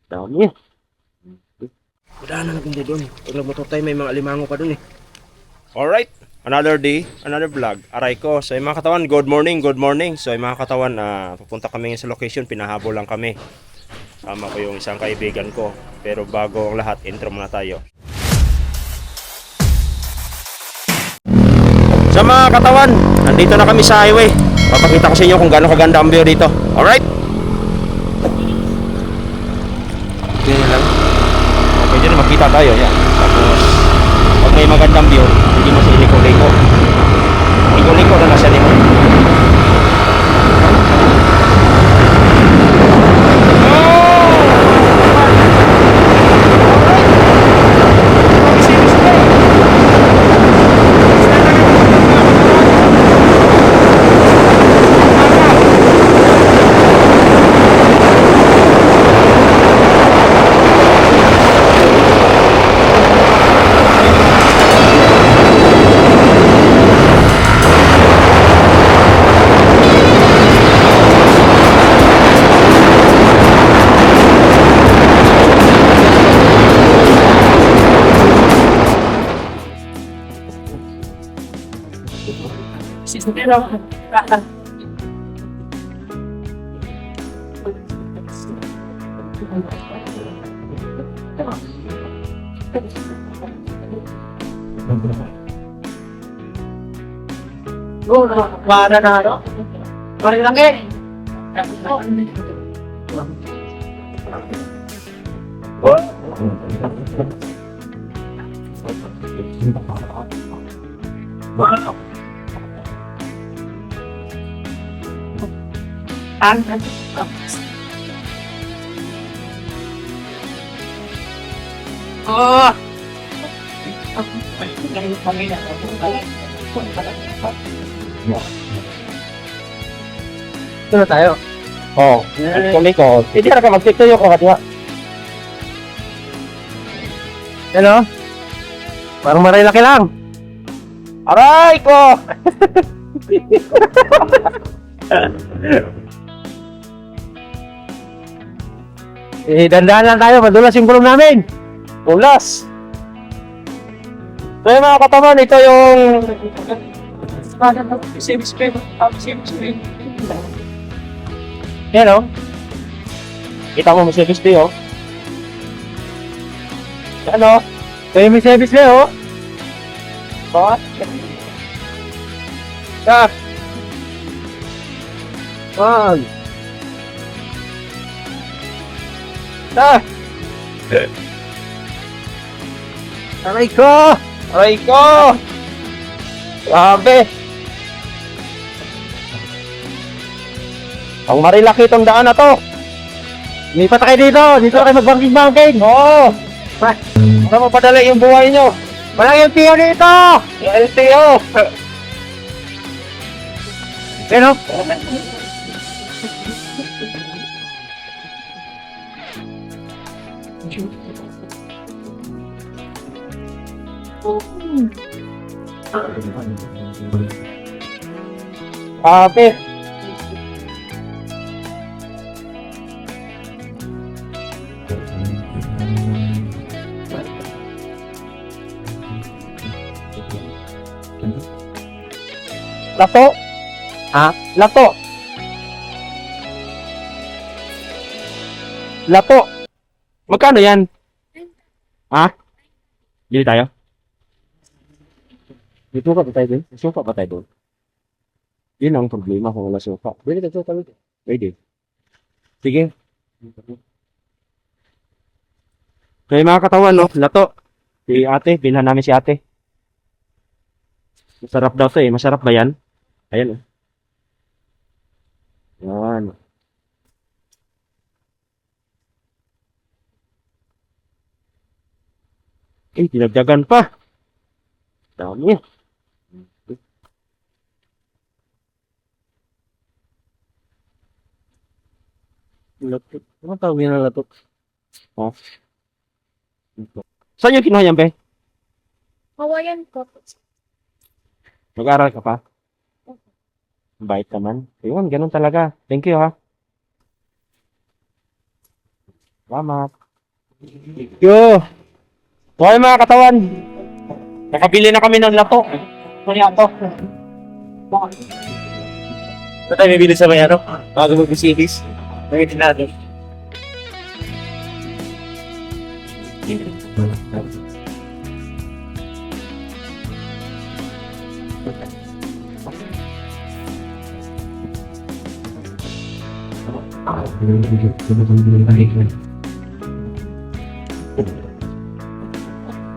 Dami. Wala na naging doon. Pag nagmototay, may mga alimango pa doon eh. Alright, another day, another vlog. Aray ko. So mga katawan, good morning, good morning. So mga katawan, pupunta kami sa location, pinahabol lang kami. Tama ko yung isang kaibigan ko. Pero bago ang lahat, intro muna tayo. Sa mga katawan, nandito na kami sa highway. Papakita ko sa inyo kung gaano kaganda ang view dito. Alright? Ganyan lang. Pwede na makita tayo. Yan. Tapos, pag may magandang view, hindi mo sa iliko-liko. Liko-liko na nasa liko. Para na ano? Para lang eh. Oh! Ito na tayo. Oh, liko-liko. Hindi ka mag-liko ko katiwa. Hello? Parang maray laki lang. Aray ko! Dandahan lang tayo. Madulas yung gulong namin. Ulas! So yung mga katawan, ito yung yan o. Kita mo Mercedes Bay o. Ano? Ito yung may service na oh. Bakit? Ah. Wag. Ah. Aray ko! Aray ko! Grabe! Ang marilaki itong daan na to. Lipat na kayo dito. Dito na kayo mag-banking-banking. Oo! Para mapadala yung buhay nyo. Walang yung tiyo dito. Yung LTO! Ano? Grabe! Lato! Ha? Lato! Lato! Magkano yan? Ha? Bili tayo? May suka ba tayo doon? May suka ba tayo doon? Yun ang problema kung wala suka. Bili tayo suka dito. Pwede. Sige. Kaya mga katawan, no? Lato. Si ate, bilhan namin si ate. Masarap daw to eh. Masarap ba yan? Ayan. Yan. Eh, dinagdagan pa. Dami. Latot. Ano tawag yun na latot? Oh. Saan yung kinuha yan, be? Hawaiian po. Mag-aaral ka pa? Ang bait naman. Ayun, ganun talaga. Thank you, ha. Salamat. Yo! Okay mga katawan. Nakabili na kami ng lato. Kaya to. Ito tayo may bilis sa may ano? Bago mag-series. Nangitin natin.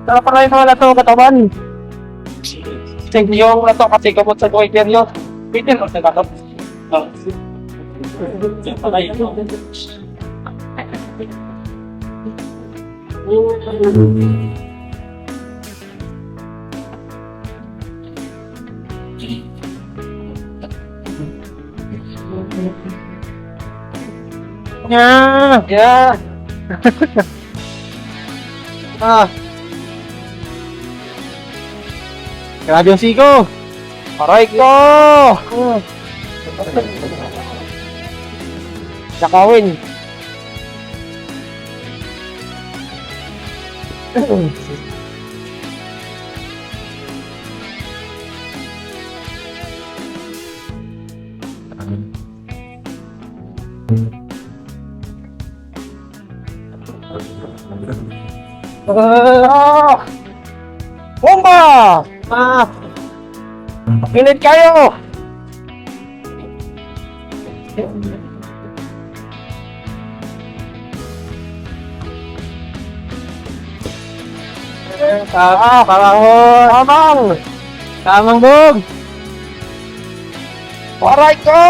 Saka pa kayo mga lato katawan. Sige yung lato kasi kapot sa Twitter yun. Twitter mo sa lato. Yeah! Yeah! Ah! Grabe yung siko! Aray ko! Nakawin. Bomba! Ah! Pilit kayo! Parahon! Tamang! Tamang bog! Aray ko!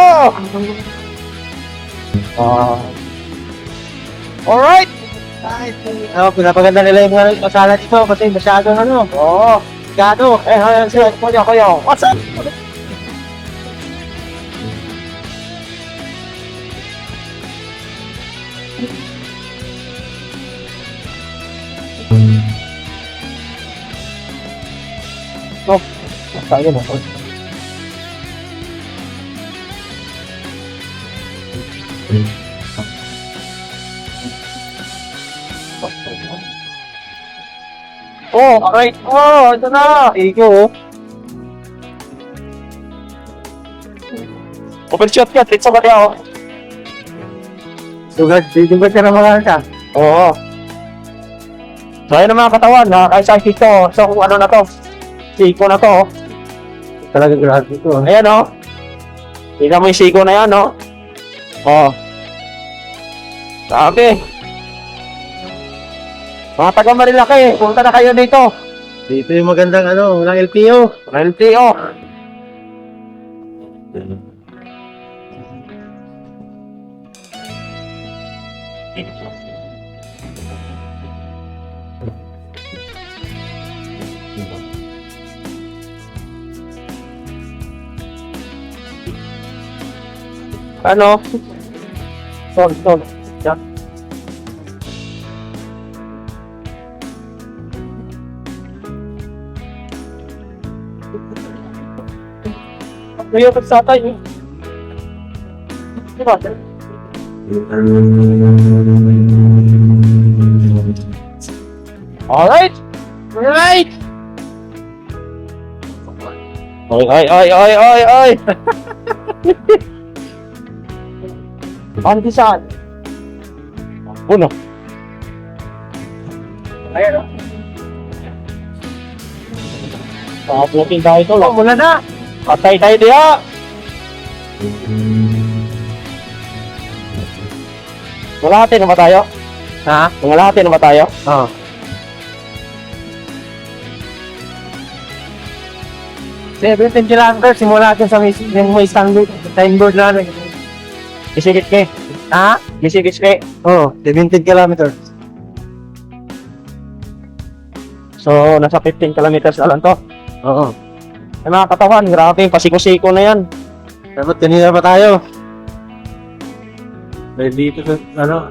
Alright! Oh, pinapaganda nila yung mga kasala dito kasi masyadong ano. Oo. Gado! Ayan sila. Kuya. What's up? Oh, tayo na. Oh, alright. Oh, ito na. Siko! Open shot ka. Tritsa ka niya, oh. Sugad, dito ka na mga ka. Oo. So, ayun ang mga katawan. Nakaka-excited to. So, kung ano na to. Siko na to. Talaga grabe ito. Ayan, oh. Tingnan mo yung siko na yan, oh. Oh. Sabi. Mga taga Marilaki, punta na kayo dito. Dito yung magandang ano, walang LTO. LTO. Ano? Tol. Yan. Ngayon pagsatay eh. Diba? Alright! Alright! Ay! Andy saan? Uno. Ayan o. Pakaputin tayo ito. Oh, mula na! Patay tayo diya! Malahati na ba tayo? Ha? Malahati na ba tayo? Oo. Oh. 17 kilometers, simula natin sa may signboard namin. Gisigit ke. Ha? Gisigit ke. Oo, 17 kilometers. So, nasa 15 kilometers na lang to. Oo. Ay mga katawan, grabe yung pasiko-siko na yan. Dapat kanina pa tayo. May dito sa, ano?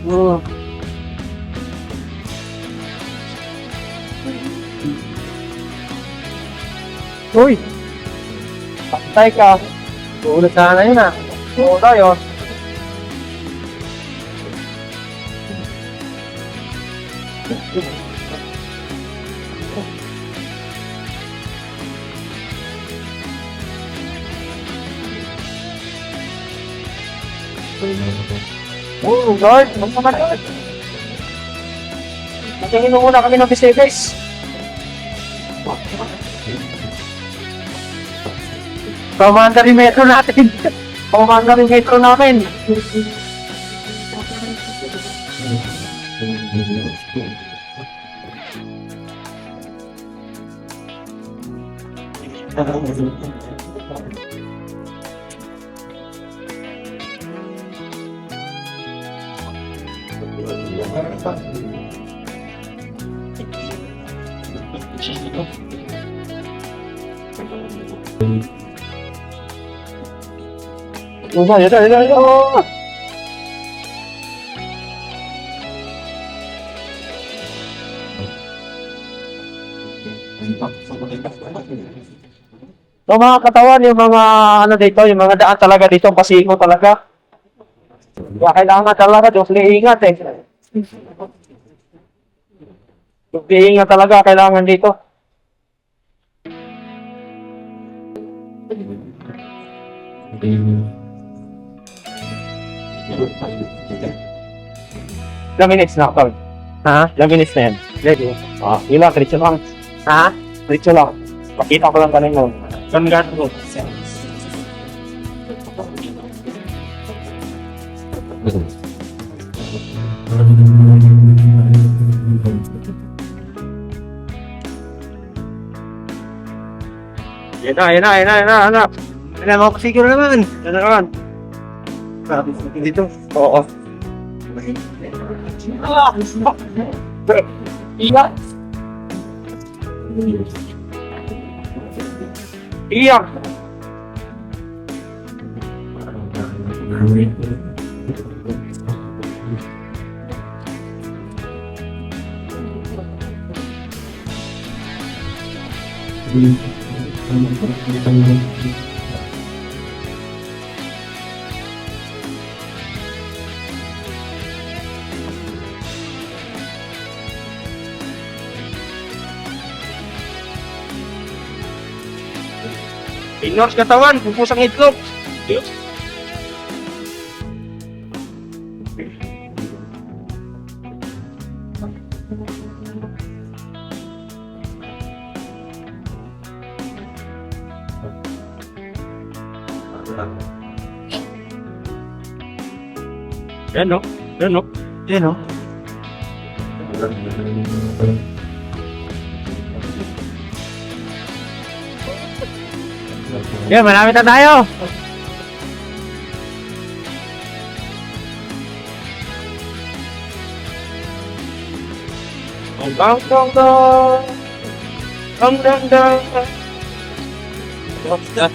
Oo. Uy! Patay ka. Ulit sana yun ah. Oo tayo. Oh, Lord. Huwag naman Lord. Matingin mo muna kami ng Mercedes. Commander yung metro natin. Commander yung metro namin. Yun. So mga katawan, yung mga ano dito, yung mga daan talaga dito, pasiko talaga. Kaya kailangan talaga, Diyos liingat eh. Diyos liingat talaga, kailangan dito. Ilang minutes na ako? Ha? Ilang minutes na yan? Ready? Yun lang, diretso lang. Ha? Diretso lang. Pakita ko lang kanina mo. Ganun ko. Yan na. Yan na, mga figure naman. Yan na naman. Dito. Oo. Iyak. Iyak. Ignores katawan, pupusang itlog. Yan no? Yan no? Yan no? Yan, malapit na tayo! Bang dong dong! Bang dong dong! What's that?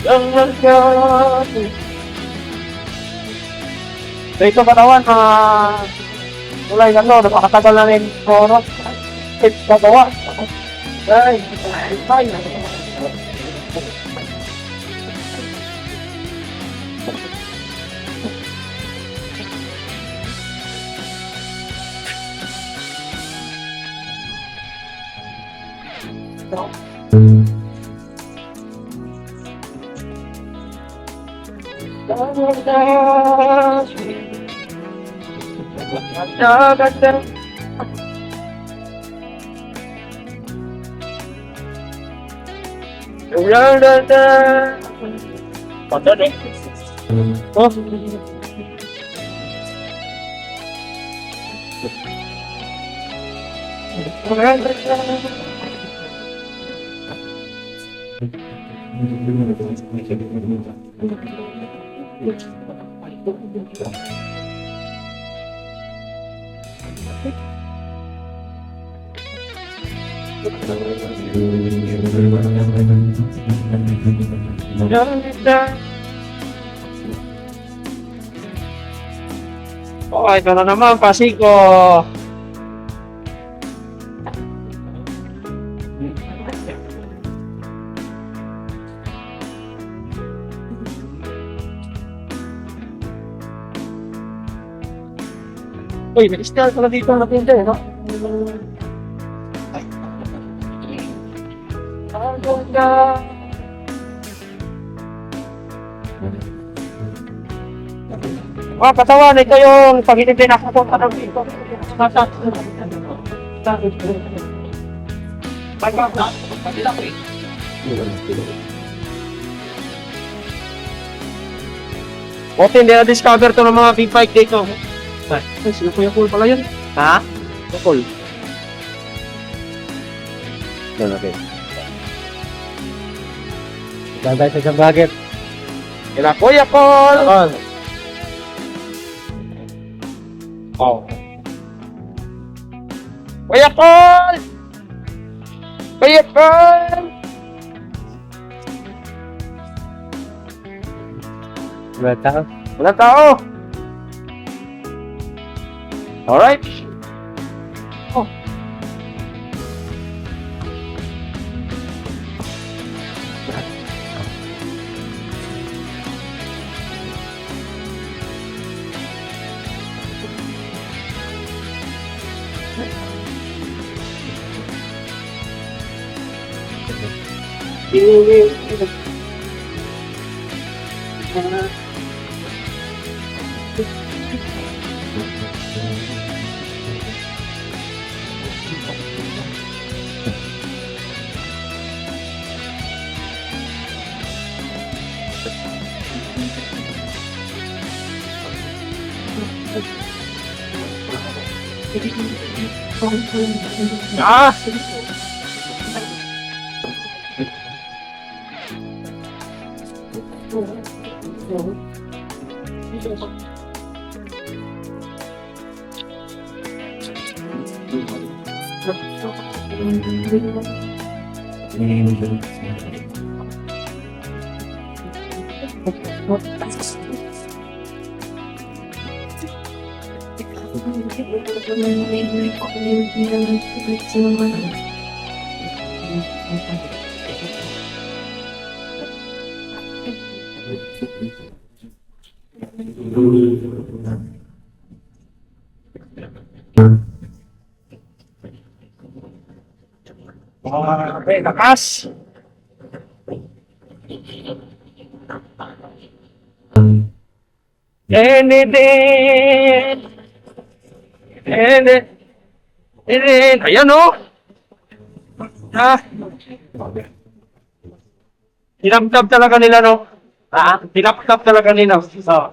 Bang dong dong! So ito katawan, mulai ano, napakatagal na rin oras. Kagawa. Ay, ay. Oh. Oh, ito na naman, Pasiko. Uy, may istal pala dito na pinta eh, no? Ang ganda! Mga katawan, ito yung pag-inipin ako po ka ng dito. Buti hindi na-discover to ng mga big bike dito. Ay, sino Kuya Paul pala yun? Ha? Kuya Paul. Yan, okay. Diyan tayo sa isang bagit. Kila Kuya Paul! Oh. Kuya Paul! Kuya Paul! Wala tao. Wala tao! Alright. Oh. Ah! Okay, lakas! Ayan o! Ah! Tinaptap talaga nila, no? Ah, tinaptap talaga nila. Oo.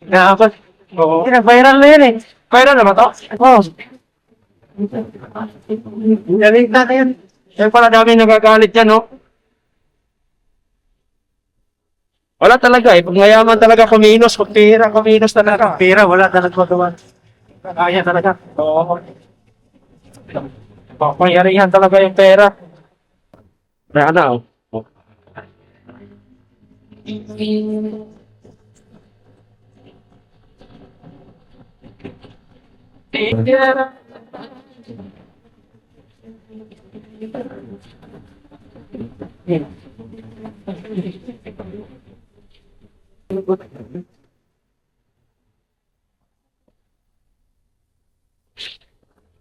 Nakapag. Oo. Nag-viral na yan eh. Viral na ba to? Oo. Galing na yan. Yan pala dami nagagalit yan, no? Wala talaga eh. Pag mayaman talaga kuminos, pag pera kuminos talaga. Pera, wala talaga magawa. Kaya talaga. Oo. Papangyarihan talaga yung pera. Kaya na, oh.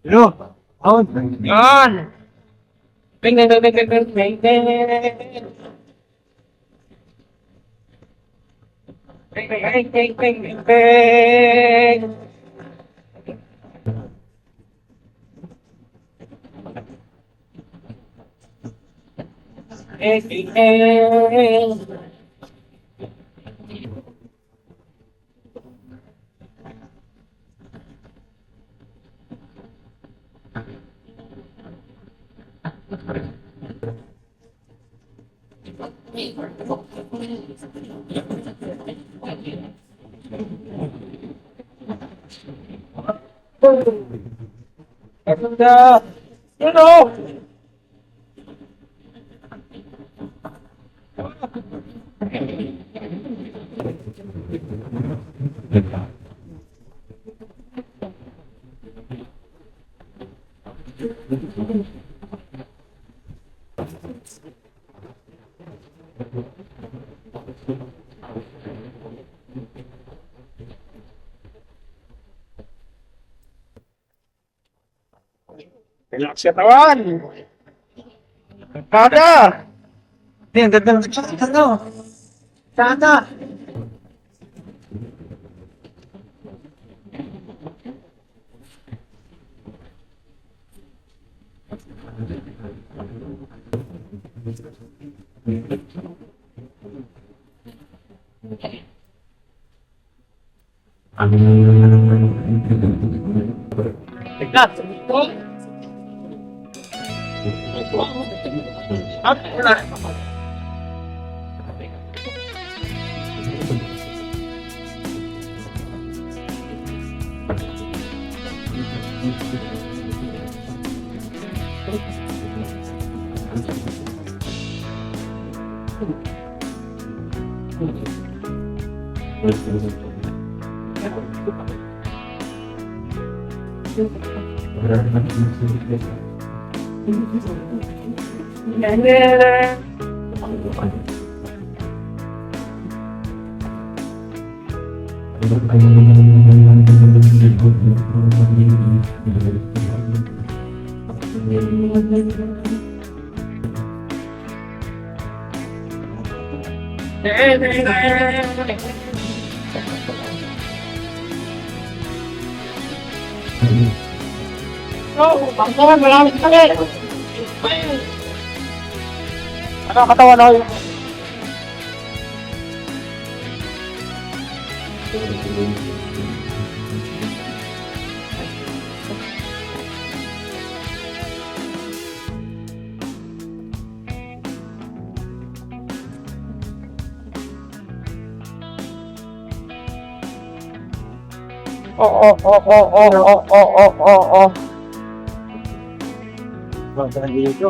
Hello? Oh, yan! Ping, ping, ping, ping, ping, ping, ping. Ping, ping, ping, ping, ping, ping. Ping, ping, ping. Ganda! You know! Relax ka tawan. Kada. Hindi, ang ganda ng ano. Kada. Tignan. At wala. Ano katawan ako? Oh. Magandang dito.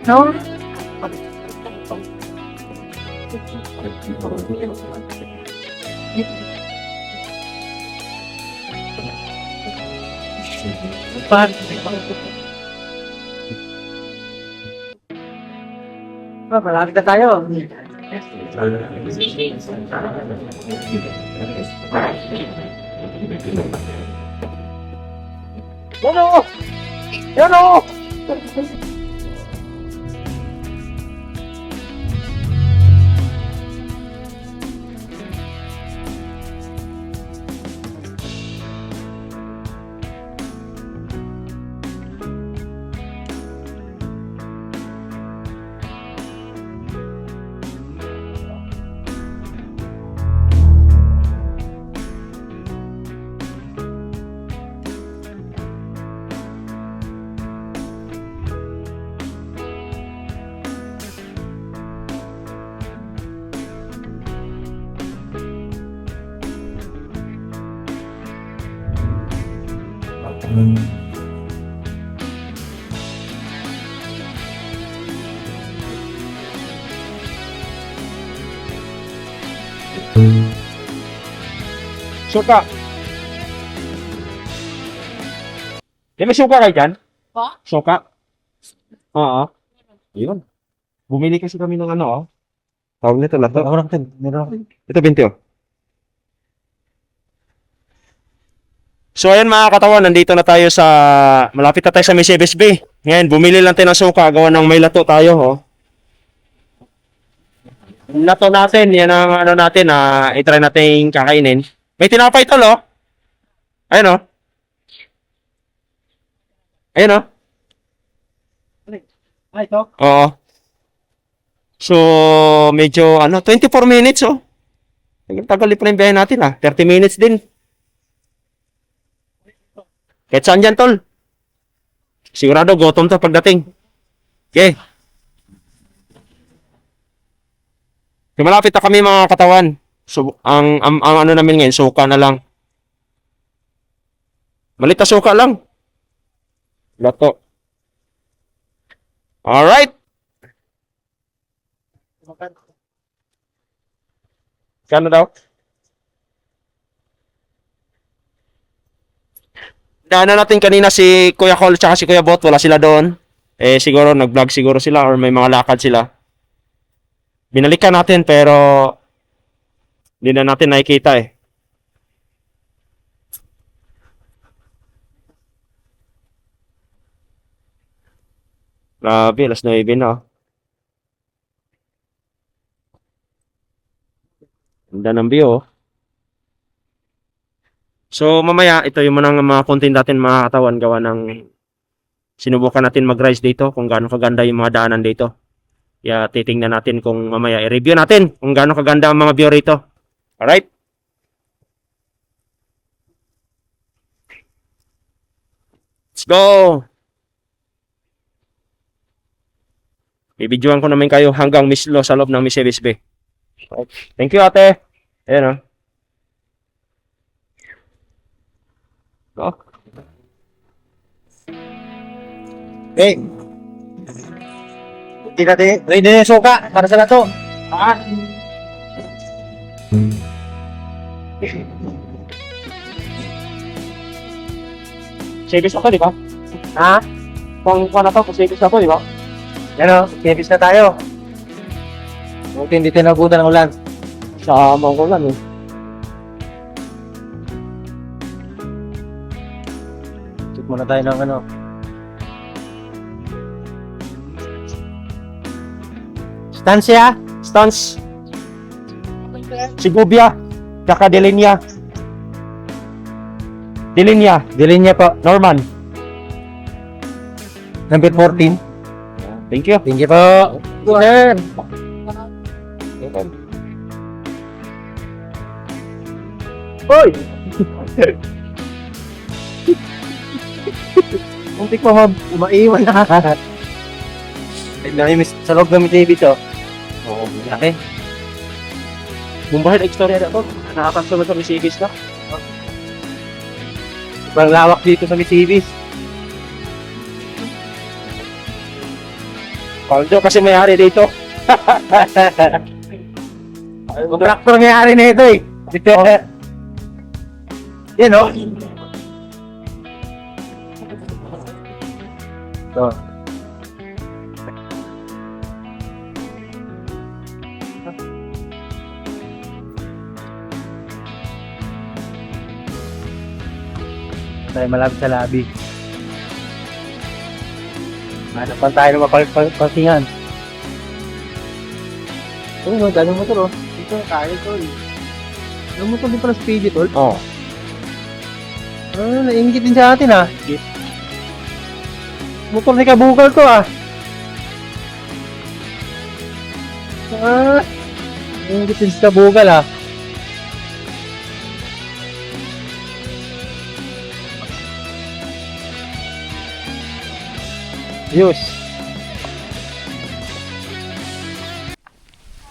No? Malapit na tayo. Yan o! Suka. May suka kayo dyan? Po? Suka? Oo. Yun. Bumili kasi kami ng ano, oh. Tawag nito, lato. Ako natin. Ito, 20, oh. So, ayan mga katawan, nandito na tayo sa, malapit na tayo sa Mercedes Bay. Ngayon, bumili lang tayo ng suka, gawa ng may lato tayo, oh. Nato natin, yan ang ano natin na i-try natin kakainin. May tinapay tol, oh. Ayun, oh. Ayun, oh. Ay, ito. Oo. So, medyo, 24 minutes, oh. Tagal pa yung biyahe natin, 30 minutes din. Kahit saan dyan, tol. Sigurado, gutom to pagdating. Okay. So, malapit na kami mga katawan. So, ang ano namin ngayon, suka na lang. Malit na suka lang. Lato. Alright. Kano daw? Daanan natin kanina si Kuya Cole tsaka si Kuya Bot. Wala sila doon. Eh, siguro nag-vlog siguro sila or may mga lakad sila. Binalikan natin pero hindi na natin nakikita eh. Grabe, alas 9 na. Oh. Ganda ng view. Oh. So, mamaya, ito yung mga content natin mga katawan gawa ng sinubukan natin mag-rise dito kung gaano kaganda yung mga daanan dito. Kaya titingnan natin kung mamaya i-review natin kung gaano kaganda ang mga view rito. Alright? Let's go! Bibidyoan ko namin kayo hanggang mislo sa loob ng Miseris Bay. Thank you, ate. Ayan, oh. Hey. Hindi natin, ready na yung suka para sa lato. Service ako, di ba? Ha? Kung na to, service ako, di ba? Yan o, kibis na tayo. Buti hindi tinabutan ng ulan. Sa Mangkulan, eh. Check muna tayo ng ano. Stansya? Stance. Sigubia. Tsaka Delinia. Delinia. Dilin niya po. Norman. Number 14. Thank you. Thank you po. Sir. Hoy! Muntik mo maiwan na. Sa loob ng TV to. Oo, Laki. Bumbahin ang istorya na to. Nakakasama sa Misigis na. Sobrang lawak dito sa Misibis. Paldo kasi may-ari dito. Traktor nangyari na ito eh. Dito. Yan o. Ito. Tayo malapit sa labi. Ano pa tayo na mapagpasingan? Oo, ganun motor oh. Dito tayo tol. Yung motor di pala speedy tol. Oo. Naingit din sa atin ah. Motor ni kabukal to ah. Naingit din sa kabukal ah. Yus.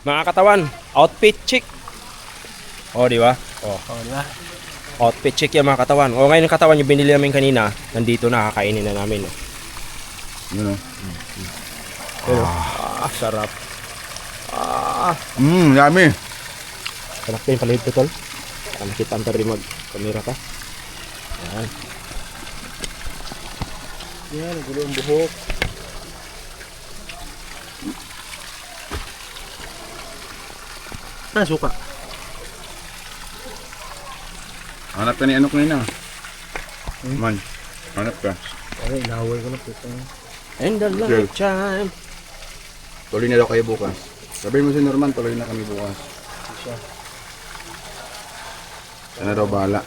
Mga katawan, outfit check. Oh, di ba? Oh. Oh, di ba? Outfit check yung mga katawan. O ngayon yung katawan yung binili namin kanina, nandito na, kakainin na namin. Oh. Yun o. Pero, sarap. Yummy. Sarap ko yung palit ko, tol. Para makita ang rin mag-camera ka. Ayan. Yan, nagulo ang buhok. Saan suka? Hanap ka ni ano kanina. Man, hanap ka. Okay, inaway ko na po. And the Okay. lunch time. Tuloy na daw kayo bukas. Sabi mo si Norman, tuloy na kami bukas. Siya na daw bahala.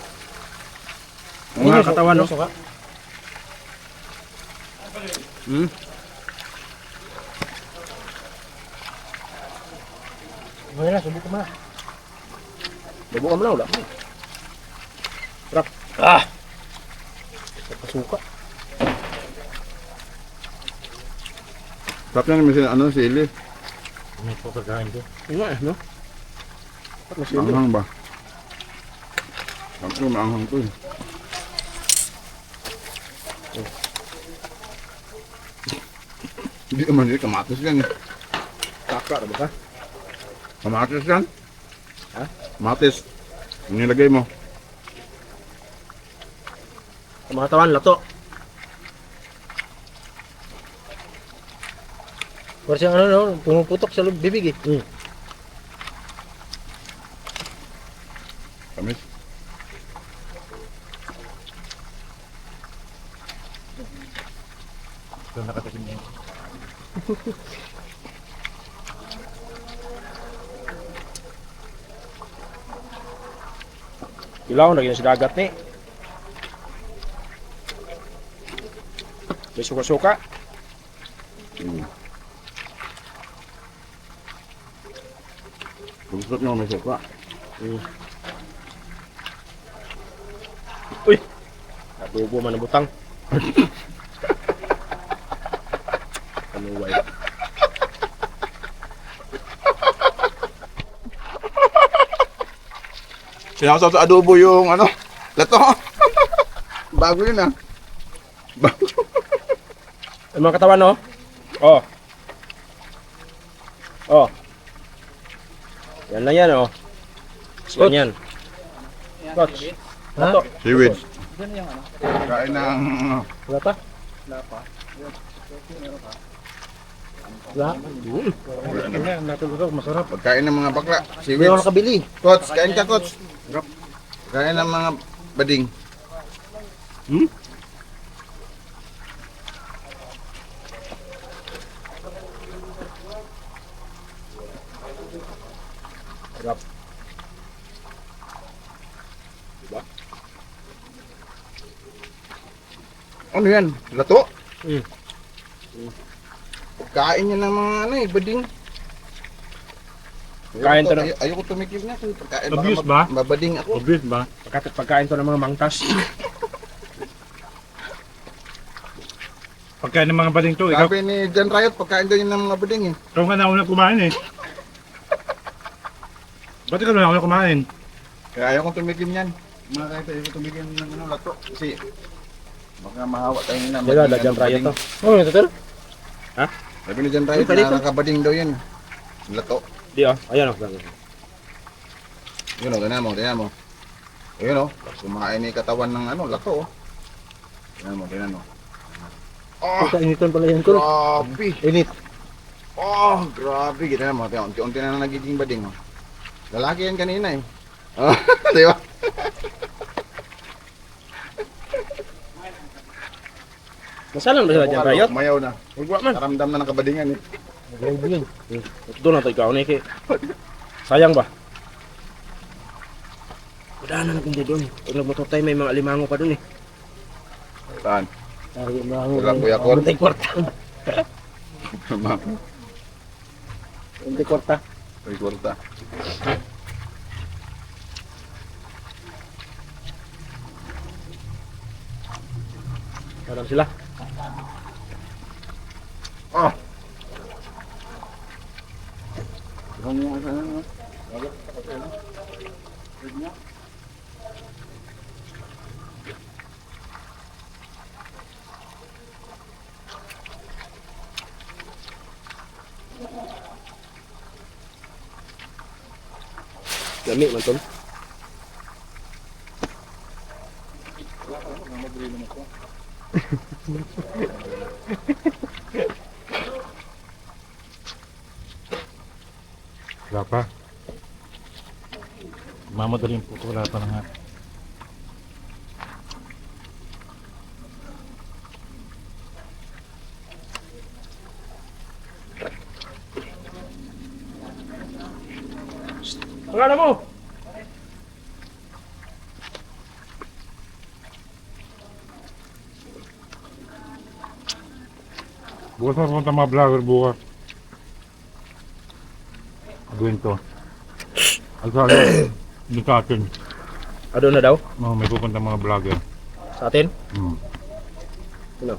Mga katawan, no? Hmm? Ngayon na, subok ko na. Bubukan mo na, wala. Sarap. Pasuka. Sarap na naman si, ano, sili. Ano po kagain ko? Nga eh, no? Maanghang ba? Ako, maanghang to eh. Hindi naman yun, kamatis yan eh. Kaka, ano ba? Kamatis yan? Ha? Kamatis. Ang nilagay mo. Sa mga katawan, lato. Para siyang ano, no? Pumuputok sa bibig eh. Kamis. Ito nakatakin niya. Ilaw, naging sa dagat ni. May suka-suka. Gusto nyo may suka. Uy! Nabubo man ang butang. Kanuway. Sinakasaw sa adobo yung ano, lato. Bago yun ah. Bago. Ay, mga katawan, no? Oh. Oh. Yan lang yan, oh. Yan yan. Coach. Lato. Seaweed. Kain ng Wala pa? Wala. Masarap. pagkain ng mga bakla. Hindi Seaweed. ako nakabili. Coach, kain ka coach. Kain ng mga bading. Sarap. Ano yan? Lato? Mm. Pagkain niya ng mga ano eh, bading. Pagkain to ng- Ayoko tumikil na. Pagkain Abuse baka ba? mabading ako. Obvious ba? Pagkain to ng mga mangtas. Pagkain ng mga baling to, ikaw, Sabi ni John Riot, pagkain daw yun ng mga bading eh. ikaw nga nauna kumain eh. Ba't ikaw nauna kumain? Kaya ayoko tumikil niyan. Mga kahit ayoko tumikil ng ano, lato. Kasi baka mahawa tayo na. Wala, da John Riot to. Oh, ito tol? Sabi ni John Riot, Ano pa dito? nakakabading daw yun. Lato. Di, oh. Ayan, oh. Yun o, ganyan mo, ganyan mo. Ayun o, kumain ni katawan ng ano, lato o. Ganyan mo, ganyan mo. Oh, Kainiton pala yan, tol. grabe. Init. Oh, grabe. Ganyan mo, tingnan, unti-unti na nagiging bading o. Lalaki yan kanina eh. Oh, di ba? Masalang na sila John Riot. Mayaw na. Huwag man. Karamdam na ng kabadingan eh. Yun. Doon na to ikaw, Niki. Sayang ba? Wala na nagindi doon. Pag nagmatutay, may mga alimango pa doon eh. Saan? Ay, Wala kuya Cor. Untay kwarta. Untay kwarta. Ay, kwarta. Parang sila. Oh! Ano mo sa ano? Lami man tol. Wala pa. Mamadaling po, wala pa na nga. Pangalan mo? Bukas na pumunta mga vlogger bukas. Gawin to. At sa doon sa atin. Ano na daw? May pupunta mga vlogger. Sa atin? Hmm. Ano?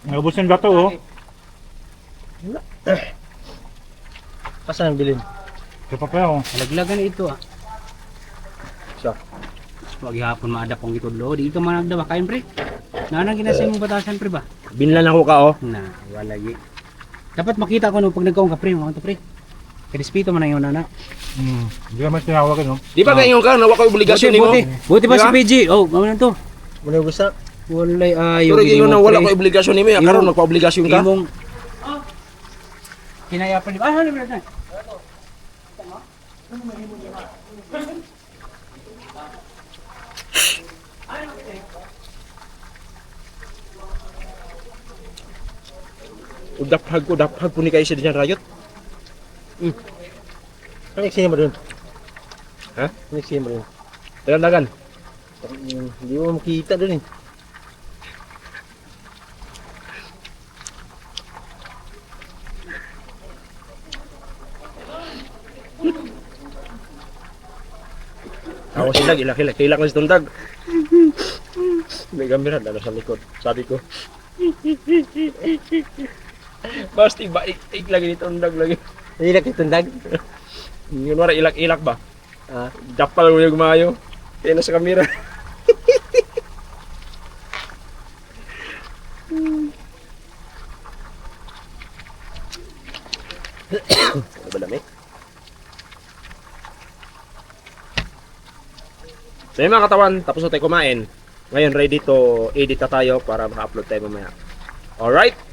Naubos yung dato oh. Pasan ang bilin? Sa papel oh. Alaglagan ito ah. Siya. Maghihapon maadap ang itudlo. Di ito managda ba? Kain pre. Nanang ginasa mong batasan pre ba? Binlan ako ka oh. Na, wala lagi. Dapat makita ko no pag nagkaong ka pre. Mga to pre. Kadispito man ang iyong nana. Hindi naman tinawagan no. Di ba ganyan ka? Nawa ko obligasyon ni mo? Buti ba Di si ba? PG? Oh, gawin na to. Muna gusto. Walay ayo. Pero ganyan na wala ko obligasyon ni mo. Ya karon magpa-obligasyon ka. Imong kinaya pa di ba? Ah, ano ba? Daphag po ni kayo siya dyan rayot. Ano yung mo dun? Ha? Ano yung mo dun? Dagan-dagan. Hindi mo makita dun eh. Ako sila, kilak na si Tundag. May gamira, dalo sa likod. Sabi ko. Basti ba, ik lagi ni Tundag lagi. Hindi na kitundag. Yun wala, ilak ba? Ah, Dapal mo yung gumayo. Kaya na sa kamera. Ano ba lamig? So yun mga katawan, tapos na tayo kumain. Ngayon ready to edit na tayo para maka-upload tayo mamaya. Alright?